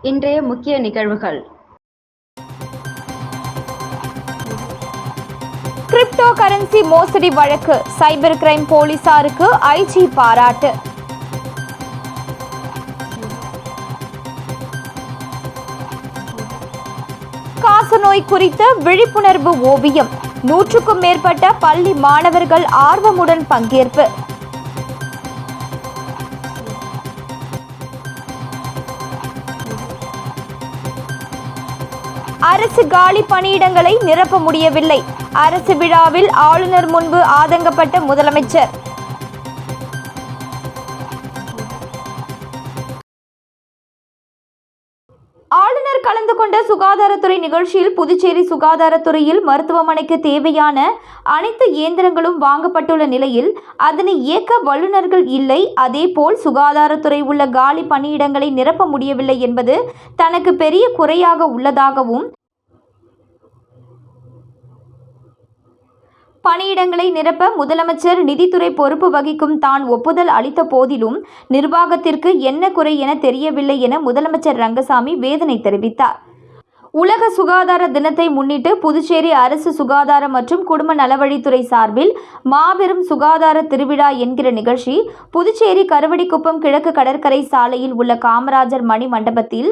இன்றைய முக்கிய நிகழ்வுகள். கிரிப்டோ கரன்சி மோசடி வழக்கு, சைபர் கிரைம் போலீசாருக்கு ஐஜி பாராட்டு. காசநோய் குறித்த விழிப்புணர்வு ஓவியம், 100க்கும் மேற்பட்ட பள்ளி மாணவர்கள் ஆர்வமுடன் பங்கேற்பு. அரசு காலி பணியிடங்களை நிரப்ப முடியவில்லை, அரசு விழாவில் ஆளுநர் முன்பு ஆதங்கப்பட்ட முதலமைச்சர். ஆளுநர் கலந்து கொண்ட சுகாதாரத்துறை நிகழ்ச்சியில் புதுச்சேரி சுகாதாரத்துறையில் மருத்துவமனைக்கு தேவையான அனைத்து இயந்திரங்களும் வாங்கப்பட்டுள்ள நிலையில் அதனை இயக்க வல்லுநர்கள் இல்லை, அதேபோல் சுகாதாரத்துறை உள்ள காலி பணியிடங்களை நிரப்ப முடியவில்லை என்பது தனக்கு பெரிய குறையாக உள்ளதாகவும், பணியிடங்களை நிரப்ப முதலமைச்சர் நிதித்துறை பொறுப்பு வகிக்கும் தான் ஒப்புதல் அளித்த போதிலும் நிர்வாகத்திற்கு என்ன குறை என தெரியவில்லை என முதலமைச்சர் ரங்கசாமி வேதனை தெரிவித்தார். உலக சுகாதார தினத்தை முன்னிட்டு புதுச்சேரி அரசு சுகாதார மற்றும் குடும்ப நலவழித்துறை சார்பில் மாபெரும் சுகாதார திருவிழா என்கிற நிகழ்ச்சி புதுச்சேரி கருவடிக்குப்பம் கிழக்கு கடற்கரை சாலையில் உள்ள காமராஜர் மணி மண்டபத்தில்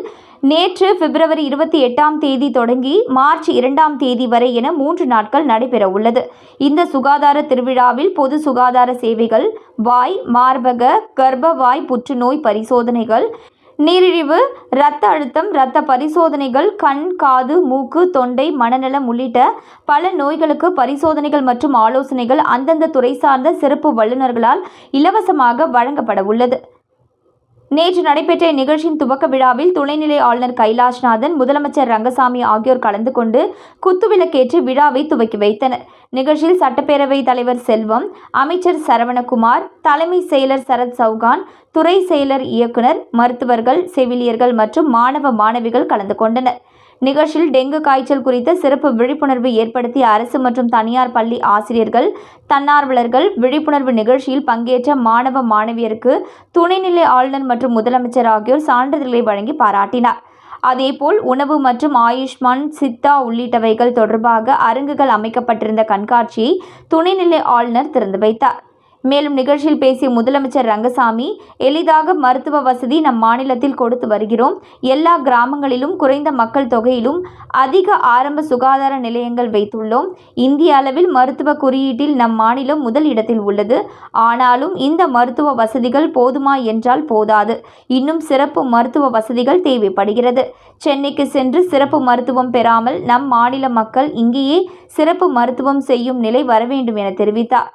நேற்று பிப்ரவரி 28 தொடங்கி மார்ச் 2 வரை என 3 நாட்கள் நடைபெற உள்ளது. இந்த சுகாதார திருவிழாவில் பொது சுகாதார சேவைகள், வாய், மார்பக, கர்ப்பவாய் புற்றுநோய் பரிசோதனைகள், நீரிழிவு, இரத்த அழுத்தம், இரத்த பரிசோதனைகள், கண், காது, மூக்கு, தொண்டை, மனநலம் உள்ளிட்ட பல நோய்களுக்கு பரிசோதனைகள் மற்றும் ஆலோசனைகள் அந்தந்த துறை சார்ந்த சிறப்பு வல்லுநர்களால் இலவசமாக வழங்கப்பட உள்ளது. நேற்று நடைபெற்ற இந்நிகழ்ச்சியின் துவக்க விழாவில் துணைநிலை ஆளுநர் கைலாஷ்நாதன், முதலமைச்சர் ரங்கசாமி ஆகியோர் கலந்து கொண்டு குத்துவிளக்கேற்றி விழாவை துவக்கி வைத்தனர். நிகழ்ச்சியில் சட்டப்பேரவை தலைவர் செல்வம், அமைச்சர் சரவணகுமார், தலைமை செயலர் சரத் சௌகான், துறை செயலர், இயக்குனர், மருத்துவர்கள், செவிலியர்கள் மற்றும் மாணவ மாணவிகள் கலந்து கொண்டனர். நிகழ்ச்சியில் டெங்கு காய்ச்சல் குறித்த சிறப்பு விழிப்புணர்வு ஏற்படுத்திய அரசு மற்றும் தனியார் பள்ளி ஆசிரியர்கள், தன்னார்வலர்கள், விழிப்புணர்வு நிகழ்ச்சியில் பங்கேற்ற மாணவ மாணவியருக்கு துணைநிலை ஆளுநர் மற்றும் முதலமைச்சர் ஆகியோர் சான்றிதழ்களை வழங்கி பாராட்டினார். அதேபோல் உணவு மற்றும் ஆயுஷ்மான், சித்தா உள்ளிட்டவைகள் தொடர்பாக அரங்குகள் அமைக்கப்பட்டிருந்த கண்காட்சியை துணைநிலை ஆளுநர் திறந்து வைத்தார். மேலும் நிகழ்ச்சியில் பேசிய முதலமைச்சர் ரங்கசாமி, எளிதாக மருத்துவ வசதி நம் மாநிலத்தில் கொடுத்து வருகிறோம். எல்லா கிராமங்களிலும் குறைந்த மக்கள் தொகையிலும் அதிக ஆரம்ப சுகாதார நிலையங்கள் வைத்துள்ளோம். இந்திய அளவில் மருத்துவ குறியீட்டில் நம் மாநிலம் முதல் இடத்தில் உள்ளது. ஆனாலும் இந்த மருத்துவ வசதிகள் போதுமா என்றால் போதாது. இன்னும் சிறப்பு மருத்துவ வசதிகள் தேவைப்படுகிறது. சென்னைக்கு சென்று சிறப்பு மருத்துவம் பெறாமல் நம் மாநில மக்கள் இங்கேயே சிறப்பு மருத்துவம் செய்யும் நிலை வர வேண்டும் என தெரிவித்தார்.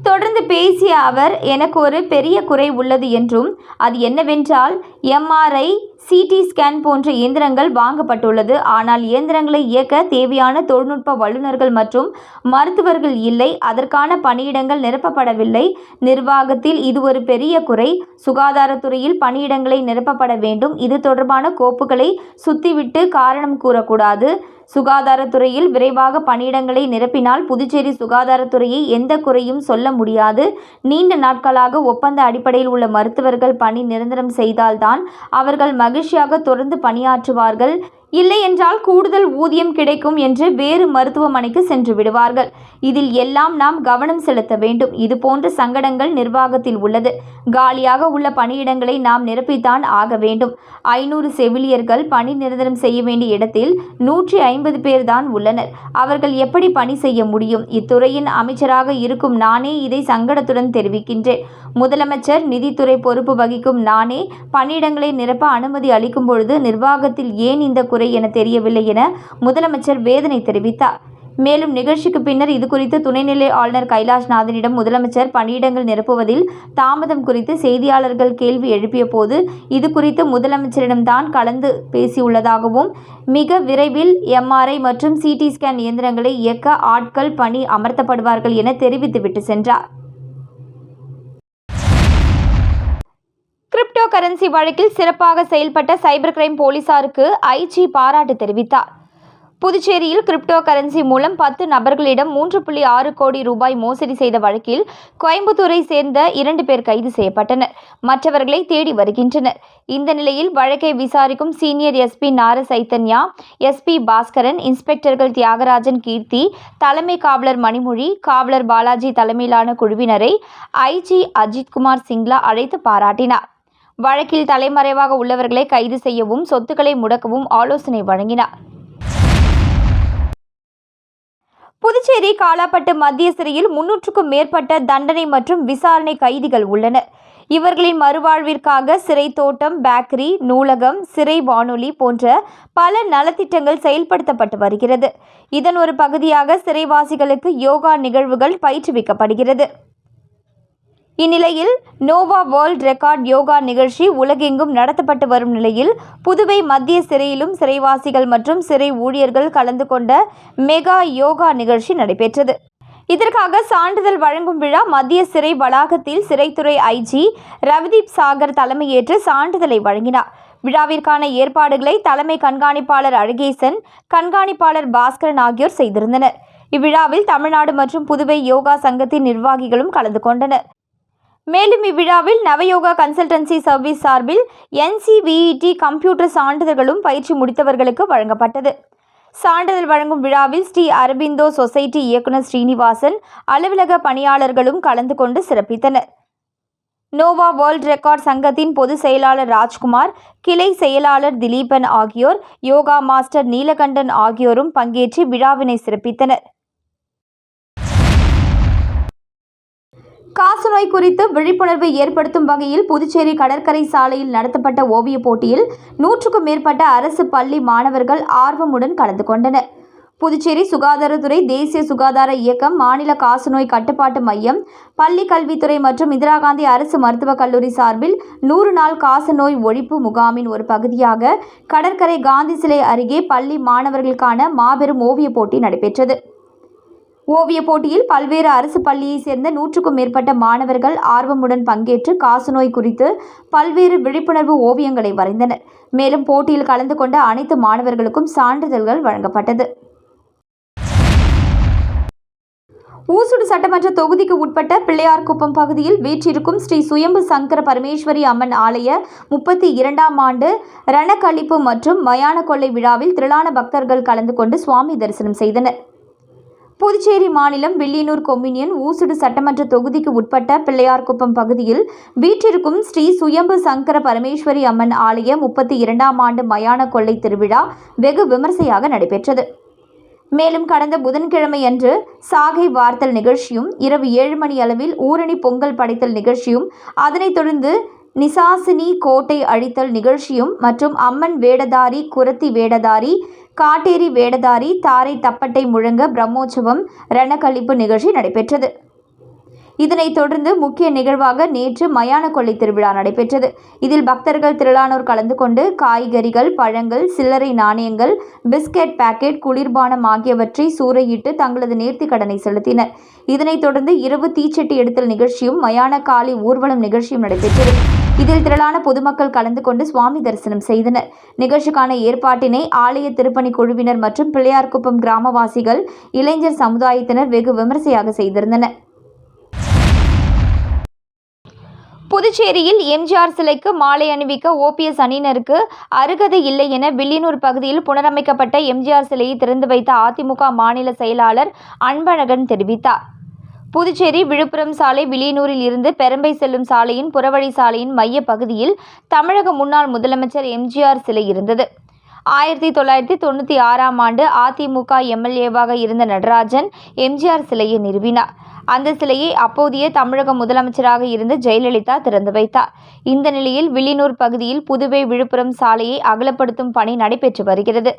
தொடர்ந்து பேசிய அவர், எனக்கு ஒரு பெரிய குறை உள்ளது என்றும், அது என்னவென்றால் எம்ஆர்ஐ, சிடி ஸ்கேன் போன்ற இயந்திரங்கள் வாங்கப்பட்டுள்ளது. ஆனால் இயந்திரங்களை இயக்க தேவையான தொழில்நுட்ப வல்லுநர்கள் மற்றும் மருத்துவர்கள் இல்லை. அதற்கான பணியிடங்கள் நிரப்பப்படவில்லை. நிர்வாகத்தில் இது ஒரு பெரிய குறை. சுகாதாரத்துறையில் பணியிடங்களை நிரப்பப்பட வேண்டும். இது தொடர்பான கோப்புகளை சுத்திவிட்டு காரணம் கூறக்கூடாது. சுகாதாரத்துறையில் விரைவாக பணியிடங்களை நிரப்பினால் புதுச்சேரி சுகாதாரத்துறையை எந்த குறையும் சொல்ல முடியாது. நீண்ட நாட்களாக ஒப்பந்த அடிப்படையில் உள்ள மருத்துவர்கள் பணி நிரந்தரம் செய்தால்தான் அவர்கள் மகிழ்ச்சியாக தொடர்ந்து பணியாற்றுவார்கள். இல்லை என்றால் கூடுதல் ஊதியம் கிடைக்கும் என்று வேறு மருத்துவமனைக்கு சென்று விடுவார்கள். இதில் எல்லாம் நாம் கவனம் செலுத்த வேண்டும். இது போன்ற சங்கடங்கள் நிர்வாகத்தில் உள்ளது. காலியாக உள்ள பணியிடங்களை நாம் நிரப்பித்தான் ஆக வேண்டும். 500 செவிலியர்கள் பணி நிரந்தரம் செய்ய வேண்டிய இடத்தில் 150 பேர் தான் உள்ளனர். அவர்கள் எப்படி பணி செய்ய முடியும்? இத்துறையின் அமைச்சராக இருக்கும் நானே இதை சங்கடத்துடன் தெரிவிக்கின்றேன். முதலமைச்சர், நிதித்துறை பொறுப்பு வகிக்கும் நானே பணியிடங்களை நிரப்ப அனுமதி அளிக்கும் பொழுது நிர்வாகத்தில் ஏன் இந்த குறை என தெரியவில்லை என முதலமைச்சர் வேதனை தெரிவித்தார். மேலும் நிகழ்ச்சிக்கு பின்னர் இதுகுறித்து துணைநிலை ஆளுநர் கைலாஷ்நாதனிடம் முதலமைச்சர் பணியிடங்கள் நிரப்புவதில் தாமதம் குறித்து செய்தியாளர்கள் கேள்வி எழுப்பிய போது இதுகுறித்து முதலமைச்சரிடம்தான் கலந்து பேசியுள்ளதாகவும், மிக விரைவில் எம்ஆர்ஐ மற்றும் சிடி ஸ்கேன் இயந்திரங்களை இயக்க ஆட்கள் பணி அமர்த்தப்படுவார்கள் என தெரிவித்துவிட்டு சென்றார். கிரிப்டோ கரன்சி வழக்கில் சிறப்பாக செயல்பட்ட சைபர் கிரைம் போலீசாருக்கு ஐஜி பாராட்டு தெரிவித்தார். புதுச்சேரியில் கிரிப்டோ கரன்சி மூலம் 10 நபர்களிடம் 3.6 கோடி ரூபாய் மோசடி செய்த வழக்கில் கோயம்புத்தூரை சேர்ந்த 2 பேர் கைது செய்யப்பட்டனர். மற்றவர்களை தேடி வருகின்றனர். இந்த நிலையில் வழக்கை விசாரிக்கும் சீனியர் எஸ்பி நார சைத்தன்யா, எஸ்பி பாஸ்கரன், இன்ஸ்பெக்டர்கள் தியாகராஜன், கீர்த்தி, தலைமை காவலர் மணிமொழி, காவலர் பாலாஜி தலைமையிலான குழுவினரை ஐஜி அஜித்குமார் சிங்லா அழைத்து பாராட்டினார். வழக்கில் தலைமறைவாக உள்ளவர்களை கைது செய்யவும் சொத்துக்களை முடக்கவும் ஆலோசனை வழங்கினார். புதுச்சேரி காலாப்பட்டு மத்திய சிறையில் 300க்கும் மேற்பட்ட தண்டனை மற்றும் விசாரணை கைதிகள் உள்ளனர். இவர்களின் மறுவாழ்விற்காக சிறை தோட்டம், பேக்கரி, நூலகம், சிறை வானொலி போன்ற பல நலத்திட்டங்கள் செயல்படுத்தப்பட்டு வருகிறது. இதன் ஒரு பகுதியாக சிறைவாசிகளுக்கு யோகா நிகழ்வுகள் பயிற்றுவிக்கப்படுகிறது. இந்நிலையில் நோவா வேர்ல்ட் ரெக்கார்ட் யோகா நிகழ்ச்சி உலகெங்கும் நடத்தப்பட்டு வரும் நிலையில் புதுவை மத்திய சிறையிலும் சிறைவாசிகள் மற்றும் சிறை ஊழியர்கள் கலந்து கொண்ட மெகா யோகா நிகழ்ச்சி நடைபெற்றது. இதற்காக சான்றிதழ் வழங்கும் விழா மத்திய சிறை வளாகத்தில் சிறைத்துறை ஐஜி ரவிதீப் சாகர் தலைமையேற்று சான்றிதழை வழங்கினார். விழாவிற்கான ஏற்பாடுகளை தலைமை கண்காணிப்பாளர் அழகேசன், கண்காணிப்பாளர் பாஸ்கரன் ஆகியோர் செய்திருந்தனர். இவ்விழாவில் தமிழ்நாடு மற்றும் புதுவை யோகா சங்கத்தின் நிர்வாகிகளும் கலந்து கொண்டனர். மேலும் இவ்விழாவில் நவயோகா கன்சல்டன்சி சர்வீஸ் சார்பில் NCVET கம்ப்யூட்டர் சான்றிதழ்களும் பயிற்சி முடித்தவர்களுக்கு வழங்கப்பட்டது. சான்றிதழ் வழங்கும் விழாவில் ஸ்ரீ அரபிந்தோ சொசைட்டி இயக்குநர் ஸ்ரீனிவாசன், அலுவலக பணியாளர்களும் கலந்து கொண்டு சிறப்பித்தனர். நோவா வேர்ல்ட் ரெக்கார்ட் சங்கத்தின் பொதுச் செயலாளர் ராஜ்குமார், கிளை செயலாளர் திலீபன் ஆகியோர், யோகா மாஸ்டர் நீலகண்டன் ஆகியோரும் பங்கேற்று விழாவினை சிறப்பித்தனர். காசநோய் குறித்து விழிப்புணர்வு ஏற்படுத்தும் வகையில் புதுச்சேரி கடற்கரை சாலையில் நடத்தப்பட்ட ஓவியப் போட்டியில் 100க்கும் மேற்பட்ட அரசு பள்ளி மாணவர்கள் ஆர்வமுடன் கலந்து கொண்டனர். புதுச்சேரி சுகாதாரத்துறை, தேசிய சுகாதார இயக்கம், மாநில காசநோய் கட்டுப்பாட்டு மையம், பள்ளி கல்வித்துறை மற்றும் இந்திரா காந்தி அரசு மருத்துவக் கல்லூரி சார்பில் 100 நாள் காசநோய் ஒழிப்பு முகாமின் ஒரு பகுதியாக கடற்கரை காந்தி சிலை அருகே பள்ளி மாணவர்களுக்கான மாபெரும் ஓவியப் போட்டி நடைபெற்றது. ஓவியப் போட்டியில் பல்வேறு அரசு பள்ளியைச் சேர்ந்த 100க்கும் மேற்பட்ட மாணவர்கள் ஆர்வமுடன் பங்கேற்று காசநோய் குறித்து பல்வேறு விழிப்புணர்வு ஓவியங்களை வரைந்தனர். மேலும் போட்டியில் கலந்து கொண்ட அனைத்து மாணவர்களுக்கும் சான்றிதழ்கள் வழங்கப்பட்டது. ஊசுடு சட்டமன்ற தொகுதிக்கு உட்பட்ட பிள்ளையார்குப்பம் பகுதியில் வீற்றிருக்கும் ஸ்ரீ சுயம்பு சங்கர பரமேஸ்வரி அம்மன் ஆலய 32ஆம் ஆண்டு ரணக்களிப்பு மற்றும் மயான கொள்ளை விழாவில் திரளான பக்தர்கள் கலந்து கொண்டு சுவாமி தரிசனம் செய்தனர். புதுச்சேரி மாநிலம் வில்லியனூர் கொம்யூனியன் ஊசுடு சட்டமன்ற தொகுதிக்கு உட்பட்ட பிள்ளையார்குப்பம் பகுதியில் வீற்றிருக்கும் ஸ்ரீ சுயம்பு சங்கர பரமேஸ்வரி அம்மன் ஆலய 32ஆம் ஆண்டு மயான கொள்ளை திருவிழா வெகு விமர்சையாக நடைபெற்றது. மேலும் கடந்த புதன்கிழமை அன்று சாகை வார்த்தல் நிகழ்ச்சியும், இரவு 7 மணி அளவில் ஊரணி பொங்கல் படைத்தல் நிகழ்ச்சியும், அதனைத் தொடர்ந்து நிசாசினி கோட்டை அழித்தல் நிகழ்ச்சியும் மற்றும் அம்மன் வேடதாரி, குரத்தி வேடதாரி, காட்டேரி வேடதாரி, தாரை தப்பட்டை முழங்க பிரம்மோற்சவம் ரணக்களிப்பு நிகழ்ச்சி நடைபெற்றது. இதனைத் தொடர்ந்து முக்கிய நிகழ்வாக நேற்று மயான கொள்ளை திருவிழா நடைபெற்றது. இதில் பக்தர்கள் திரளானோர் கலந்து கொண்டு காய்கறிகள், பழங்கள், சில்லறை நாணயங்கள், பிஸ்கெட் பாக்கெட், குளிர்பானம் ஆகியவற்றை சூறையிட்டு தங்களது நேர்த்திக் கடனை செலுத்தினர். இதனைத் தொடர்ந்து இரவு தீச்சட்டி எடுத்தல் நிகழ்ச்சியும் மயான காளி ஊர்வலம் நிகழ்ச்சியும் நடைபெற்றது. இதில் திரளான பொதுமக்கள் கலந்து கொண்டு சுவாமி தரிசனம் செய்தனர். நிகழ்ச்சிக்கான ஏற்பாட்டினை ஆலய திருப்பணி குழுவினர் மற்றும் பிள்ளையார்குப்பம் கிராமவாசிகள், இளைஞர் சமுதாயத்தினர் வெகு விமர்சையாக செய்திருந்தனர். புதுச்சேரியில் எம்ஜிஆர் சிலைக்கு மாலை அணிவிக்க OPS அணியினருக்கு அருகதை இல்லை என வில்லியனூர் பகுதியில் புனரமைக்கப்பட்ட எம்ஜிஆர் சிலையை திறந்து வைத்த அதிமுக மாநில செயலாளர் அன்பழகன் தெரிவித்தார். புதுச்சேரி விழுப்புரம் சாலை வில்லியனூரில் இருந்து பெரம்பை செல்லும் சாலையின் புறவழி சாலையின் மைய பகுதியில் தமிழக முன்னாள் முதலமைச்சர் எம்ஜிஆர் சிலை இருந்தது. 1996ஆம் ஆண்டு அதிமுக MLAவாக இருந்த நடராஜன் எம்ஜிஆர் சிலையை நிறுவினார். அந்த சிலையை அப்போதைய தமிழக முதலமைச்சராக இருந்த ஜெயலலிதா திறந்து வைத்தார். இந்த நிலையில் வில்லியனூர் பகுதியில் புதுவை விழுப்புரம் சாலையை அகலப்படுத்தும் பணி நடைபெற்று வருகிறது.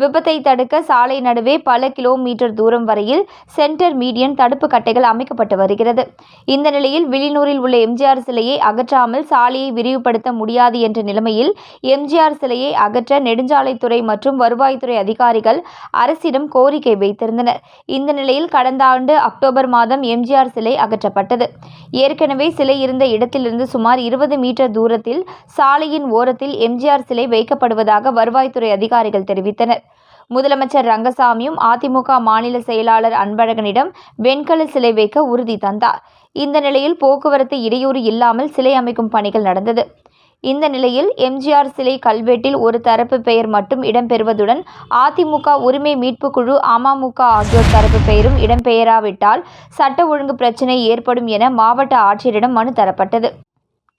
விபத்தை தடுக்க சாலை நடுவே பல கிலோமீட்டர் தூரம் வரையில் சென்டர் மீடியன் தடுப்பு கட்டைகள் அமைக்கப்பட்டு வருகிறது. இந்த நிலையில் வில்லியனூரில் உள்ள எம்ஜிஆர் சிலையை அகற்றாமல் சாலையை விரிவுபடுத்த முடியாது என்ற நிலைமையில் எம்ஜிஆர் சிலையை அகற்ற நெடுஞ்சாலைத்துறை மற்றும் வருவாய்த்துறை அதிகாரிகள் அரசிடம் கோரிக்கை வைத்திருந்தனர். இந்த நிலையில் கடந்த ஆண்டு அக்டோபர் மாதம் எம்ஜிஆர் சிலை அகற்றப்பட்டது. ஏற்கனவே சிலை இருந்த இடத்திலிருந்து சுமார் 20 மீட்டர் தூரத்தில் சாலையின் ஓரத்தில் எம்ஜிஆர் சிலை வைக்கப்படுவதாக வருவாய்த்துறை அதிகாரிகள் தெரிவித்தனர். முதலமைச்சர் ரங்கசாமியும் அதிமுக மாநில செயலாளர் அன்பழகனிடம் வெண்கல சிலை வைக்க உறுதி தந்தார். இந்த நிலையில் போக்குவரத்து இடையூறு இல்லாமல் சிலை அமைக்கும் பணிகள் நடந்தது. இந்த நிலையில் எம்ஜிஆர் சிலை கல்வெட்டில் ஒரு தரப்பு பெயர் மட்டும் இடம்பெறுவதுடன் அதிமுக உரிமை மீட்பு குழு, அமமுக ஆகியோர் தரப்பு பெயரும் இடம்பெயராவிட்டால் சட்ட ஒழுங்கு பிரச்சினை ஏற்படும் என மாவட்ட ஆட்சியரிடம் மனு தரப்பட்டது.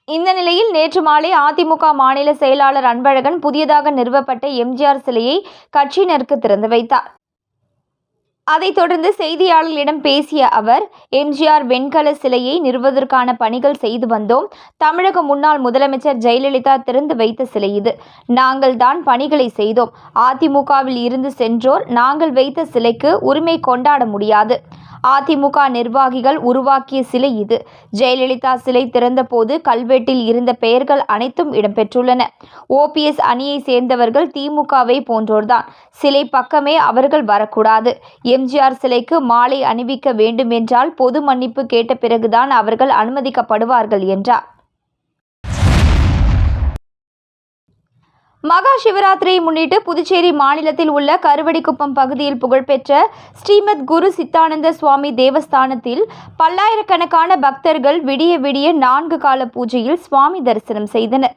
இந்த நிலையில் நேற்று மாலை அதிமுக மாநில செயலாளர் அன்பழகன் புதியதாக நிறுவப்பட்ட எம்ஜிஆர் சிலையை கட்சியினருக்கு திறந்து வைத்தார். அதைத் தொடர்ந்து செய்தியாளர்களிடம் பேசிய அவர், எம்ஜிஆர் வெண்கல சிலையை நிறுவுவதற்கான பணிகள் செய்து வந்தோம். தமிழக முன்னாள் முதலமைச்சர் ஜெயலலிதா திறந்து வைத்த சிலை இது. நாங்கள் தான் பணிகளை செய்தோம். அதிமுகவில் இருந்து சென்றோர் நாங்கள் வைத்த சிலைக்கு உரிமை கொண்டாட முடியாது. அதிமுக நிர்வாகிகள் உருவாக்கிய சிலை இது. ஜெயலலிதா சிலை திறந்த போது கல்வெட்டில் இருந்த பெயர்கள் அனைத்தும் இடம்பெற்றுள்ளன. OPS அணியை சேர்ந்தவர்கள் திமுகவை போன்றோர்தான். சிலை பக்கமே அவர்கள் வரக்கூடாது. எம்ஜிஆர் சிலைக்கு மாலை அணிவிக்க வேண்டுமென்றால் பொது மன்னிப்பு கேட்ட பிறகுதான் அவர்கள் அனுமதிக்கப்படுவார்கள் என்றார். மகா சிவராத்திரியை முன்னிட்டு புதுச்சேரி மாநிலத்தில் உள்ள கருவடிக்குப்பம் பகுதியில் புகழ்பெற்ற ஸ்ரீமத் குரு சித்தானந்த சுவாமி தேவஸ்தானத்தில் பல்லாயிரக்கணக்கான பக்தர்கள் விடிய விடிய 4 கால பூஜையில் சுவாமி தரிசனம் செய்தனர்.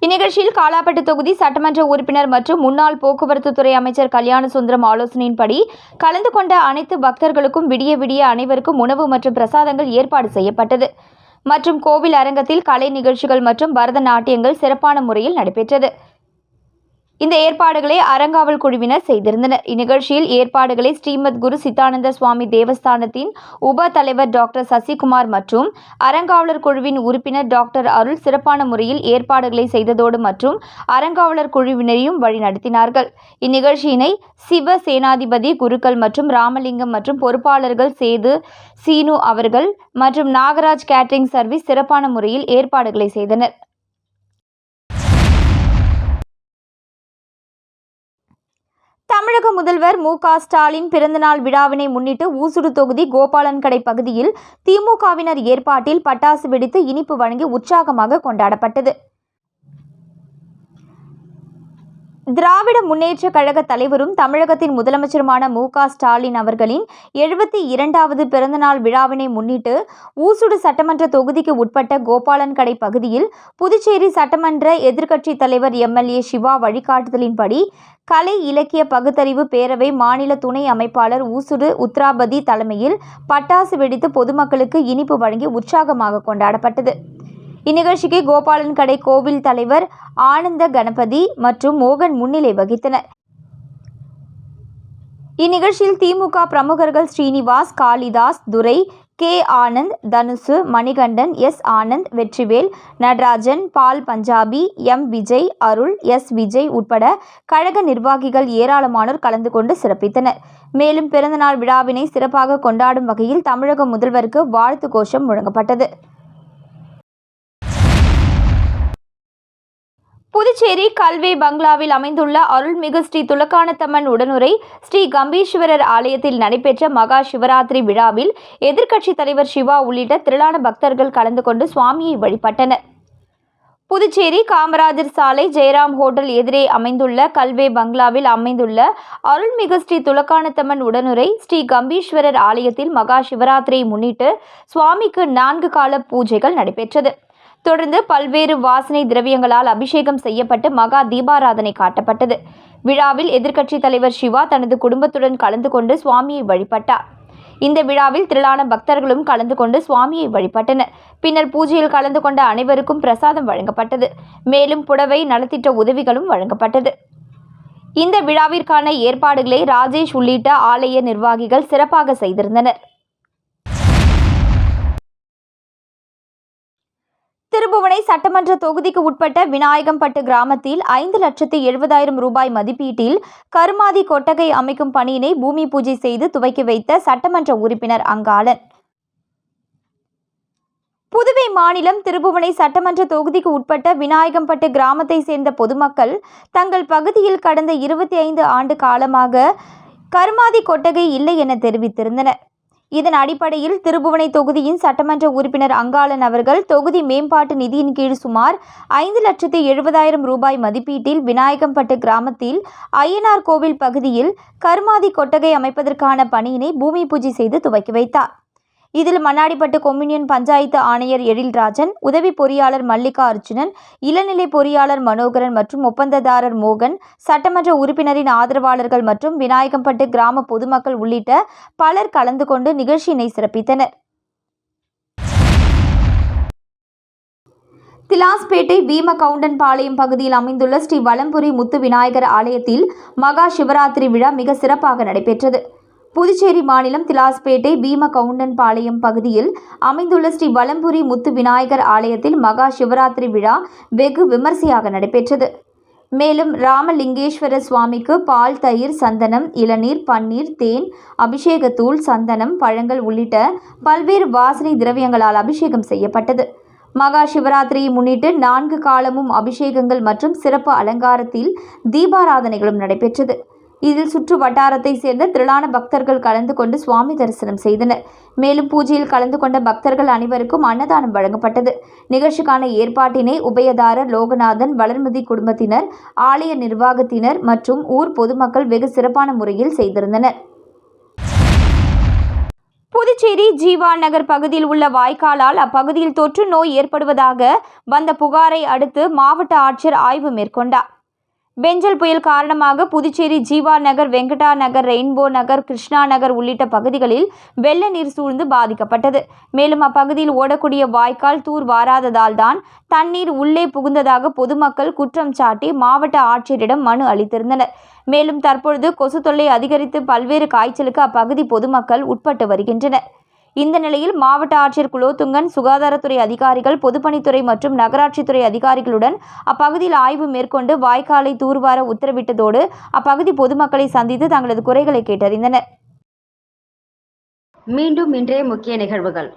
இந்நிகழ்ச்சியில் காலாப்பட்டு தொகுதி சட்டமன்ற உறுப்பினர் மற்றும் முன்னாள் போக்குவரத்து துறை அமைச்சர் கல்யாணசுந்தரம் ஆலோசனையின்படி கலந்து கொண்ட அனைத்து பக்தர்களுக்கும் விடிய விடிய அனைவருக்கும் உணவு மற்றும் பிரசாதங்கள் ஏற்பாடு செய்யப்பட்டது. மற்றும் கோவில் அரங்கத்தில் கலை நிகழ்ச்சிகள் மற்றும் பரதநாட்டியங்கள் சிறப்பான முறையில் நடைபெற்றது. இந்த ஏற்பாடுகளை அறங்காவல் குழுவினர் செய்திருந்தனர். இந்நிகழ்ச்சியில் ஏற்பாடுகளை ஸ்ரீமத் குரு சித்தானந்த சுவாமி தேவஸ்தானத்தின் உப தலைவர் டாக்டர் சசிகுமார் மற்றும் அறங்காவலர் குழுவின் உறுப்பினர் டாக்டர் அருள் சிறப்பான முறையில் ஏற்பாடுகளை செய்ததோடு மற்றும் அறங்காவலர் குழுவினரையும் வழிநடத்தினார்கள். இந்நிகழ்ச்சியினை சிவ சேனாதிபதி குருக்கள் மற்றும் ராமலிங்கம் மற்றும் பொறுப்பாளர்கள் சேது சீனு அவர்கள் மற்றும் நாகராஜ் கேட்டரிங் சர்வீஸ் சிறப்பான முறையில் ஏற்பாடுகளை செய்தனர். தமிழக முதல்வர் மு.க. ஸ்டாலின் பிறந்தநாள் விழாவினை முன்னிட்டு ஊசுடு தொகுதி கோபாலன்கடை பகுதியில் திமுகவினர் ஏற்பாட்டில் பட்டாசு வெடித்து இனிப்பு வழங்கி உற்சாகமாக கொண்டாடப்பட்டது. திராவிட முன்னேற்ற கழக தலைவரும் தமிழகத்தின் முதலமைச்சருமான மு.க. ஸ்டாலின் அவர்களின் 72வது பிறந்தநாள் விழாவினை முன்னிட்டு ஊசுடு சட்டமன்ற தொகுதிக்கு உட்பட்ட கோபாலன்கடை பகுதியில் புதுச்சேரி சட்டமன்ற எதிர்க்கட்சித் தலைவர் MLA சிவா வழிகாட்டுதலின்படி கலை இலக்கிய பகுத்தறிவு பேரவை மாநில துணை அமைப்பாளர் ஊசுடு உத்ராபதி தலைமையில் பட்டாசு வெடித்து பொதுமக்களுக்கு இனிப்பு வழங்கி உற்சாகமாக கொண்டாடப்பட்டது. இந்நிகழ்ச்சிக்கு கோபாலன்கடை கோவில் தலைவர் ஆனந்த கணபதி மற்றும் மோகன் முன்னிலை வகித்தனர். இந்நிகழ்ச்சியில் திமுக பிரமுகர்கள் ஸ்ரீனிவாஸ், காளிதாஸ், துரை, K. ஆனந்த், தனுசு, மணிகண்டன், S. ஆனந்த், வெற்றிவேல், நடராஜன், பால் பஞ்சாபி, M. விஜய், அருள், S. விஜய் உட்பட கழக நிர்வாகிகள் ஏராளமானோர் கலந்து கொண்டு சிறப்பித்தனர். மேலும் பிறந்தநாள் விழாவினை சிறப்பாக கொண்டாடும் வகையில் தமிழக முதல்வருக்கு வாழ்த்து கோஷம் முழங்கப்பட்டது. புதுச்சேரி கல்வே பங்களாவில் அமைந்துள்ள அருள்மிகு ஸ்ரீ துலக்கானத்தம்மன் உடனுரை ஸ்ரீ கம்பீஸ்வரர் ஆலயத்தில் நடைபெற்ற மகா சிவராத்திரி விழாவில் எதிர்க்கட்சித் தலைவர் சிவா உள்ளிட்ட திரளான பக்தர்கள் கலந்து கொண்டு சுவாமியை வழிபட்டனர். புதுச்சேரி காமராஜர் சாலை ஜெயராம் ஹோட்டல் எதிரே அமைந்துள்ள கல்வே பங்களாவில் அமைந்துள்ள அருள்மிகு ஸ்ரீ துலக்கானத்தம்மன் உடனுரை ஸ்ரீ கம்பீஸ்வரர் ஆலயத்தில் மகா சிவராத்திரியை முன்னிட்டு சுவாமிக்கு 4 கால பூஜைகள் நடைபெற்றது. தொடர்ந்து பல்வேறு வாசனை திரவியங்களால் அபிஷேகம் செய்யப்பட்டு மகா தீபாராதனை காட்டப்பட்டது. விழாவில் எதிர்க்கட்சித் தலைவர் சிவா தனது குடும்பத்துடன் கலந்து கொண்டு சுவாமியை வழிபட்டார். இந்த விழாவில் திரளான பக்தர்களும் கலந்து கொண்டு சுவாமியை வழிபட்டனர். பின்னர் பூஜையில் கலந்து கொண்ட அனைவருக்கும் பிரசாதம் வழங்கப்பட்டது. மேலும் புடவை, நலத்திட்ட உதவிகளும் வழங்கப்பட்டது. இந்த விழாவிற்கான ஏற்பாடுகளை ராஜேஷ் உள்ளிட்ட ஆலய நிர்வாகிகள் சிறப்பாக செய்திருந்தனர். திருபுவனை சட்டமன்ற தொகுதிக்கு உட்பட்ட விநாயகம்பட்டு கிராமத்தில் 5,70,000 ரூபாய் மதிப்பீட்டில் கருமாதி கொட்டகை அமைக்கும் பணியினை பூமி பூஜை செய்து துவக்கி வைத்த சட்டமன்ற உறுப்பினர் அங்காளன். புதுவை மாநிலம் திருபுவனை சட்டமன்ற தொகுதிக்கு உட்பட்ட விநாயகம்பட்டு கிராமத்தை சேர்ந்த பொதுமக்கள் தங்கள் பகுதியில் கடந்த 25 ஆண்டு காலமாக கருமாதி கொட்டகை இல்லை என தெரிவித்திருந்தனர். இதன் அடிப்படையில் திருபுவனை தொகுதியின் சட்டமன்ற உறுப்பினர் அங்காளன் அவர்கள் தொகுதி மேம்பாட்டு நிதியின் கீழ் சுமார் 5,70,000 ரூபாய் மதிப்பீட்டில் விநாயகம்பட்டு கிராமத்தில் ஐயனார் கோவில் பகுதியில் கருமாதி கொட்டகை அமைப்பதற்கான பணியினை பூமி பூஜை செய்து துவக்கி வைத்தார். இதில் மண்ணாடிப்பட்டு கொம்யூனியன் பஞ்சாயத்து ஆணையர் எழில்ராஜன், உதவி பொறியாளர் மல்லிகா அர்ஜுனன், இளநிலை பொறியாளர் மனோகரன் மற்றும் ஒப்பந்ததாரர் மோகன், சட்டமன்ற உறுப்பினரின் ஆதரவாளர்கள் மற்றும் விநாயகம்பட்டு கிராம பொதுமக்கள் உள்ளிட்ட பலர் கலந்து கொண்டு நிகழ்ச்சியினை சிறப்பித்தனர். திலாஸ்பேட்டை பீமகவுண்டன்பாளையம் பகுதியில் அமைந்துள்ள ஸ்ரீ வலம்புரி முத்து விநாயகர் ஆலயத்தில் மகா சிவராத்திரி விழா மிக சிறப்பாக நடைபெற்றது. புதுச்சேரி மாநிலம் திலாஸ்பேட்டை பீமகவுண்டன்பாளையம் பகுதியில் அமைந்துள்ள ஸ்ரீ வலம்புரி முத்து விநாயகர் ஆலயத்தில் மகா சிவராத்திரி விழா வெகு விமர்சையாக நடைபெற்றது. மேலும் ராமலிங்கேஸ்வர சுவாமிக்கு பால், தயிர், சந்தனம், இளநீர், பன்னீர், தேன், அபிஷேகத்தூள், சந்தனம், பழங்கள் உள்ளிட்ட பல்வேறு வாசனை திரவியங்களால் அபிஷேகம் செய்யப்பட்டது. மகா சிவராத்திரியை முன்னிட்டு 4 காலமும் அபிஷேகங்கள் மற்றும் சிறப்பு அலங்காரத்தில் தீபாராதனைகளும் நடைபெற்றது. இதில் சுற்று வட்டாரத்தை சேர்ந்த திரளான பக்தர்கள் கலந்து கொண்டு சுவாமி தரிசனம் செய்தனர். மேலும் பூஜையில் கலந்து கொண்ட பக்தர்கள் அனைவருக்கும் அன்னதானம் வழங்கப்பட்டது. நிகழ்ச்சிக்கான ஏற்பாட்டினை உபயதாரர் லோகநாதன், வளர்மதி குடும்பத்தினர், ஆலய நிர்வாகத்தினர் மற்றும் ஊர் பொதுமக்கள் வெகு சிறப்பான முறையில் செய்திருந்தனர். புதுச்சேரி ஜீவா நகர் பகுதியில் உள்ள வாய்க்காலால் அப்பகுதியில் தொற்று நோய் ஏற்படுவதாக வந்த புகாரை அடுத்து மாவட்ட ஆட்சியர் ஆய்வு மேற்கொண்டார். பெஞ்சல் புயல் காரணமாக புதுச்சேரி ஜீவா நகர், வெங்கடா நகர், ரெயின்போ நகர், கிருஷ்ணா நகர் உள்ளிட்ட பகுதிகளில் வெள்ள நீர் சூழ்ந்து பாதிக்கப்பட்டது. மேலும் அப்பகுதியில் ஓடக்கூடிய வாய்க்கால் தூர் வாராததால் தான் தண்ணீர் உள்ளே புகுந்ததாக பொதுமக்கள் குற்றம் சாட்டி மாவட்ட ஆட்சியரிடம் மனு அளித்திருந்தனர். மேலும் தற்பொழுது கொசு தொல்லை அதிகரித்து பல்வேறு காய்ச்சலுக்கு அப்பகுதி பொதுமக்கள் உட்பட்டு வருகின்றனர். இந்த நிலையில் மாவட்ட ஆட்சியர் குலோத்துங்கன், சுகாதாரத்துறை அதிகாரிகள், பொதுப்பணித்துறை மற்றும் நகராட்சித்துறை அதிகாரிகளுடன் அப்பகுதியில் ஆய்வு மேற்கொண்டு வாய்க்காலை தூர்வார உத்தரவிட்டதோடு அப்பகுதி பொதுமக்களை சந்தித்து தங்களது குறைகளை கேட்டறிந்தனர். மீண்டும் இன்றைய முக்கிய நிகழ்வுகள்.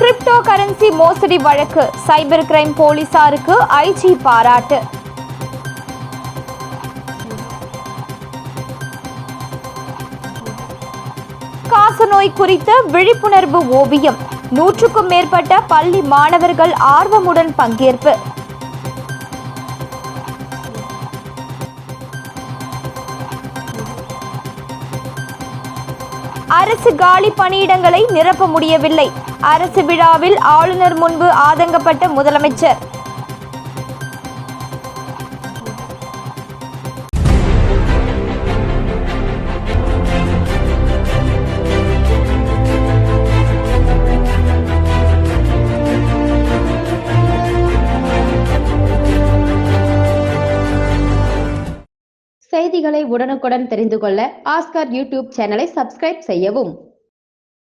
கிரிப்டோ கரன்சி மோசடி வழக்கு, சைபர் கிரைம் போலீசாருக்கு ஐஜி பாராட்டு. காசநோய் குறித்த விழிப்புணர்வு ஓவியம், 100க்கும் மேற்பட்ட பள்ளி மாணவர்கள் ஆர்வமுடன் பங்கேற்பு. அரசு காலி பணியிடங்களை நிரப்ப முடியவில்லை, அரசு விழாவில் ஆளுநர் முன்பு ஆதங்கப்பட்ட முதலமைச்சர். செய்திகளை உடனுக்குடன் தெரிந்து கொள்ள ஆஸ்கார் யூடியூப் சேனலை சப்ஸ்கிரைப் செய்யவும்.